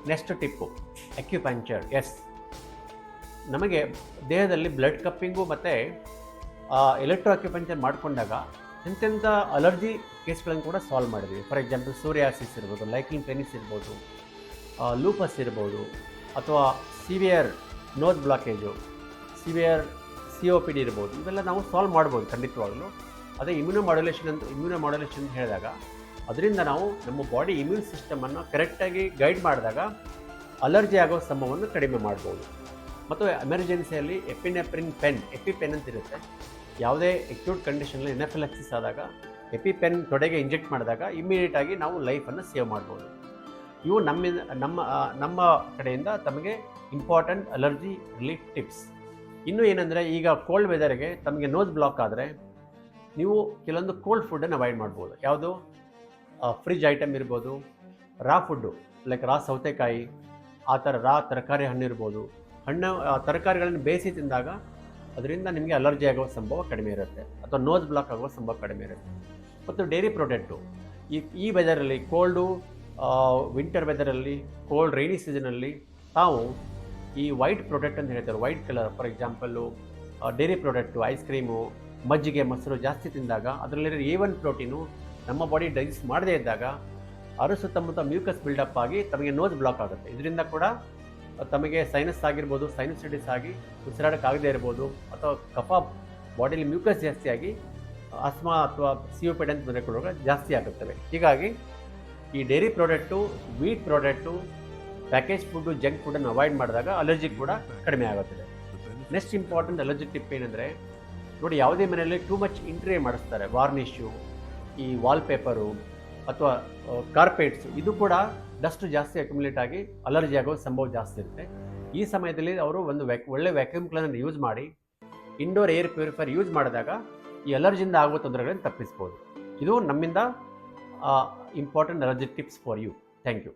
Next Tipu acupuncture. S, ನಮಗೆ ದೇಹದಲ್ಲಿ blood ಕಪ್ಪಿಂಗು ಮತ್ತು ಎಲೆಕ್ಟ್ರೋ ಅಕ್ಯುಪಂಕ್ಚರ್ ಮಾಡಿಕೊಂಡಾಗ ಎಂತೆಂಥ ಅಲರ್ಜಿ ಕೇಸ್ಗಳನ್ನು ಕೂಡ ಸಾಲ್ವ್ ಮಾಡಿದ್ವಿ. ಫಾರ್ ಎಕ್ಸಾಂಪಲ್ ಸೋರಿಯಾಸಿಸ್ ಇರ್ಬೋದು, ಲೈಕ್ಲಿನ್ ಪೆನಿಸ್ ಇರ್ಬೋದು, ಲೂಪಸ್ ಇರ್ಬೋದು, ಅಥವಾ severe nose blockage, severe COPD ಇರ್ಬೋದು. ಇವೆಲ್ಲ ನಾವು ಸಾಲ್ವ್ ಮಾಡ್ಬೋದು ಖಂಡಿತವಾಗಲೂ. ಅದೇ ಇಮ್ಯುನೋ ಮಾಡ್ಯುಲೇಷನ್ ಅಂತ ಹೇಳಿದಾಗ ಅದರಿಂದ ನಾವು ನಮ್ಮ ಬಾಡಿ ಇಮ್ಯೂನ್ ಸಿಸ್ಟಮನ್ನು ಕರೆಕ್ಟಾಗಿ ಗೈಡ್ ಮಾಡಿದಾಗ ಅಲರ್ಜಿ ಆಗೋ ಸಂಭವವನ್ನು ಕಡಿಮೆ ಮಾಡ್ಬೋದು. ಮತ್ತು ಎಮರ್ಜೆನ್ಸಿಯಲ್ಲಿ ಎಪಿನೆಫ್ರಿನ್ ಪೆನ್, ಎಪಿಪೆನ್ ಅಂತ ಇರುತ್ತೆ. ಯಾವುದೇ ಅಕ್ಯೂಟ್ ಕಂಡೀಷನಲ್ಲಿ ಎನಫಿಲಾಕ್ಸಿಸ್ ಆದಾಗ ಎಪಿಪೆನ್ ತೊಡೆಗೆ ಇಂಜೆಕ್ಟ್ ಮಾಡಿದಾಗ ಇಮ್ಮಿಡಿಯೇಟಾಗಿ ನಾವು ಲೈಫನ್ನು ಸೇವ್ ಮಾಡ್ಬೋದು. ಇವು ನಮ್ಮ ಕಡೆಯಿಂದ ತಮಗೆ ಇಂಪಾರ್ಟೆಂಟ್ ಅಲರ್ಜಿ ರಿಲೀಫ್ ಟಿಪ್ಸ್. ಇನ್ನೂ ಏನಂದರೆ, ಈಗ ಕೋಲ್ಡ್ ವೆದರ್ಗೆ ತಮಗೆ ನೋಸ್ ಬ್ಲಾಕ್ ಆದರೆ ನೀವು ಕೆಲವೊಂದು ಕೋಲ್ಡ್ ಫುಡ್ಡನ್ನು ಅವಾಯ್ಡ್ ಮಾಡ್ಬೋದು. ಯಾವುದು? ಫ್ರಿಜ್ ಐಟಮ್ ಇರ್ಬೋದು, ರಾ ಫುಡ್ಡು ಲೈಕ್ ರಾ ಸೌತೆಕಾಯಿ, ಆ ಥರ ರಾ ತರಕಾರಿ ಹಣ್ಣು ಇರ್ಬೋದು. ತರಕಾರಿಗಳನ್ನು ಬೇಯಿಸಿ ತಿಂದಾಗ ಅದರಿಂದ ನಿಮಗೆ ಅಲರ್ಜಿ ಆಗೋ ಸಂಭವ ಕಡಿಮೆ ಇರುತ್ತೆ, ಅಥವಾ ನೋಸ್ ಬ್ಲಾಕ್ ಆಗೋ ಸಂಭವ ಕಡಿಮೆ ಇರುತ್ತೆ. ಮತ್ತು ಡೈರಿ ಪ್ರಾಡಕ್ಟು ಈ ವೆದರಲ್ಲಿ, ಕೋಲ್ಡು ವಿಂಟರ್ ವೆದರಲ್ಲಿ, ಕೋಲ್ಡ್ ರೈನಿ ಸೀಸನಲ್ಲಿ ತಾವು ಈ ವೈಟ್ ಪ್ರಾಡಕ್ಟ್ ಅಂತ ಹೇಳ್ತಾರೆ, white colour. For example dairy product, ice cream, ಮಜ್ಜಿಗೆ, ಮೊಸರು ಜಾಸ್ತಿ ತಿಂದಾಗ ಅದರಲ್ಲಿರೋ A1 ಪ್ರೋಟೀನು ನಮ್ಮ ಬಾಡಿ ಡೈಜೆಸ್ಟ್ ಮಾಡದೇ ಇದ್ದಾಗ ಅದರ ಸುತ್ತಮುತ್ತ ಮ್ಯೂಕಸ್ ಬಿಲ್ಡಪ್ ಆಗಿ ತಮಗೆ ನೋಸ್ ಬ್ಲಾಕ್ ಆಗುತ್ತೆ. ಇದರಿಂದ ಕೂಡ ತಮಗೆ ಸೈನಸ್ ಆಗಿರ್ಬೋದು, ಸೈನಸೈಟಿಸ್ ಆಗಿ ಉಸಿರಾಡೋಕ್ಕಾಗದೇ ಇರ್ಬೋದು, ಅಥವಾ ಕಫ ಬಾಡಿಯಲ್ಲಿ ಮ್ಯೂಕಸ್ ಜಾಸ್ತಿ ಆಗಿ ಆಸ್ಮಾ ಅಥವಾ COPD ಅಂತ ತೊಂದರೆಗಳು ಜಾಸ್ತಿ ಆಗುತ್ತವೆ. ಹೀಗಾಗಿ ಈ dairy product, wheat product, package food, junk ಫುಡ್ಡನ್ನು ಅವಾಯ್ಡ್ ಮಾಡಿದಾಗ ಅಲರ್ಜಿ ಕೂಡ ಕಡಿಮೆ ಆಗುತ್ತದೆ. ನೆಕ್ಸ್ಟ್ ಇಂಪಾರ್ಟೆಂಟ್ ಅಲರ್ಜಿ ಟಿಪ್ ಏನಂದರೆ, ನೋಡಿ, ಯಾವುದೇ ಮನೆಯಲ್ಲಿ ಟೂ ಮಚ್ ಇಂಟೀರಿಯರ್ ಮಾಡಿಸ್ತಾರೆ, ವಾರ್ನಿಷು, ಈ ವಾಲ್ಪೇಪರು ಅಥವಾ ಕಾರ್ಪೆಟ್ಸು, ಇದು ಕೂಡ ಡಸ್ಟ್ ಜಾಸ್ತಿ ಅಕ್ಯುಮುಲೇಟ್ ಆಗಿ ಅಲರ್ಜಿ ಆಗೋ ಸಂಭವ ಜಾಸ್ತಿ ಇರುತ್ತೆ. ಈ ಸಮಯದಲ್ಲಿ ಅವರು ಒಂದು ಒಳ್ಳೆ ವ್ಯಾಕ್ಯೂಮ್ ಕ್ಲೀನರ್ ಯೂಸ್ ಮಾಡಿ, ಇಂಡೋರ್ ಏರ್ ಪ್ಯೂರಿಫೈಯರ್ ಯೂಸ್ ಮಾಡಿದಾಗ ಈ ಅಲರ್ಜಿಯಿಂದ ಆಗುವ ತೊಂದರೆಗಳನ್ನು ತಪ್ಪಿಸ್ಬೋದು. ಇದು ನಮ್ಮಿಂದ important allergy tips for you. Thank you.